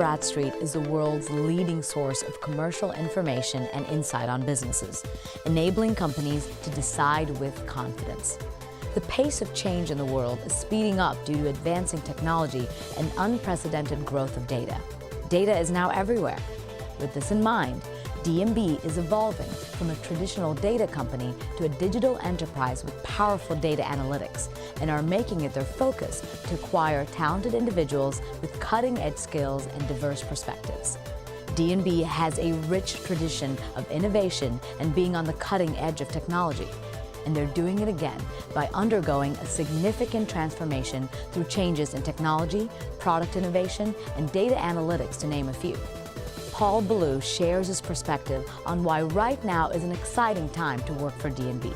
Bradstreet is the world's leading source of commercial information and insight on businesses, enabling companies to decide with confidence. The pace of change in the world is speeding up due to advancing technology and unprecedented growth of data. Data is now everywhere. With this in mind, D&B is evolving from a traditional data company to a digital enterprise with powerful data analytics, and are making it their focus to acquire talented individuals with cutting-edge skills and diverse perspectives. D&B has a rich tradition of innovation and being on the cutting edge of technology, and they're doing it again by undergoing a significant transformation through changes in technology, product innovation, and data analytics, to name a few. Paul Ballou shares his perspective on why right now is an exciting time to work for D&B.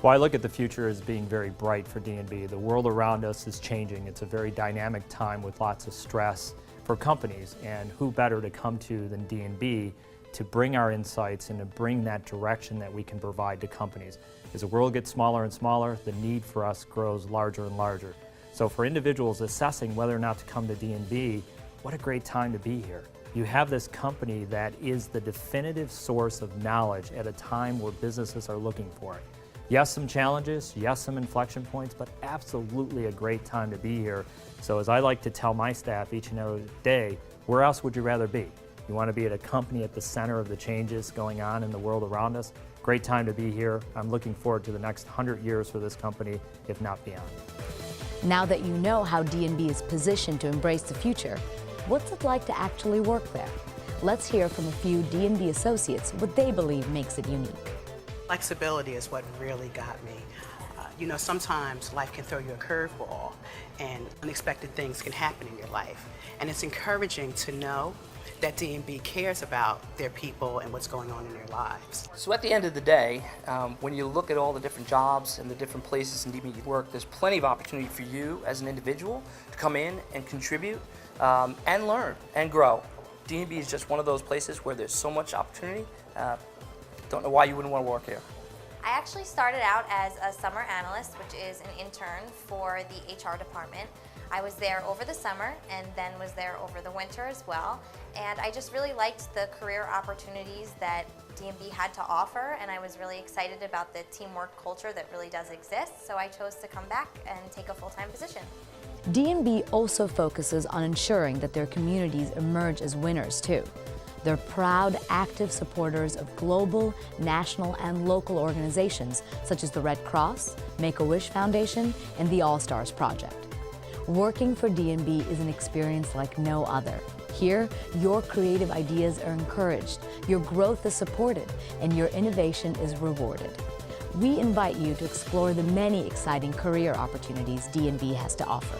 Well, I look at the future as being very bright for D&B. The world around us is changing. It's a very dynamic time with lots of stress for companies, and who better to come to than D&B to bring our insights and to bring that direction that we can provide to companies. As the world gets smaller and smaller, the need for us grows larger and larger. So for individuals assessing whether or not to come to D&B, what a great time to be here. You have this company that is the definitive source of knowledge at a time where businesses are looking for it. Yes, some challenges, yes, some inflection points, but absolutely a great time to be here. So as I like to tell my staff each and every day, where else would you rather be? You want to be at a company at the center of the changes going on in the world around us? Great time to be here. I'm looking forward to the next 100 years for this company, if not beyond. Now that you know how D&B is positioned to embrace the future, what's it like to actually work there? Let's hear from a few D&B associates what they believe makes it unique. Flexibility is what really got me. You know, sometimes life can throw you a curveball and unexpected things can happen in your life. And it's encouraging to know that D&B cares about their people and what's going on in their lives. So at the end of the day, when you look at all the different jobs and the different places in D&B you work, there's plenty of opportunity for you as an individual to come in and contribute and learn and grow. D&B is just one of those places where there's so much opportunity. Don't know why you wouldn't want to work here. I actually started out as a summer analyst, which is an intern for the HR department. I was there over the summer and then was there over the winter as well. And I just really liked the career opportunities that D&B had to offer, and I was really excited about the teamwork culture that really does exist. So I chose to come back and take a full-time position. D&B also focuses on ensuring that their communities emerge as winners too. They're proud, active supporters of global, national, and local organizations such as the Red Cross, Make-A-Wish Foundation, and the All-Stars Project. Working for D&B is an experience like no other. Here, your creative ideas are encouraged, your growth is supported, and your innovation is rewarded. We invite you to explore the many exciting career opportunities D&B has to offer.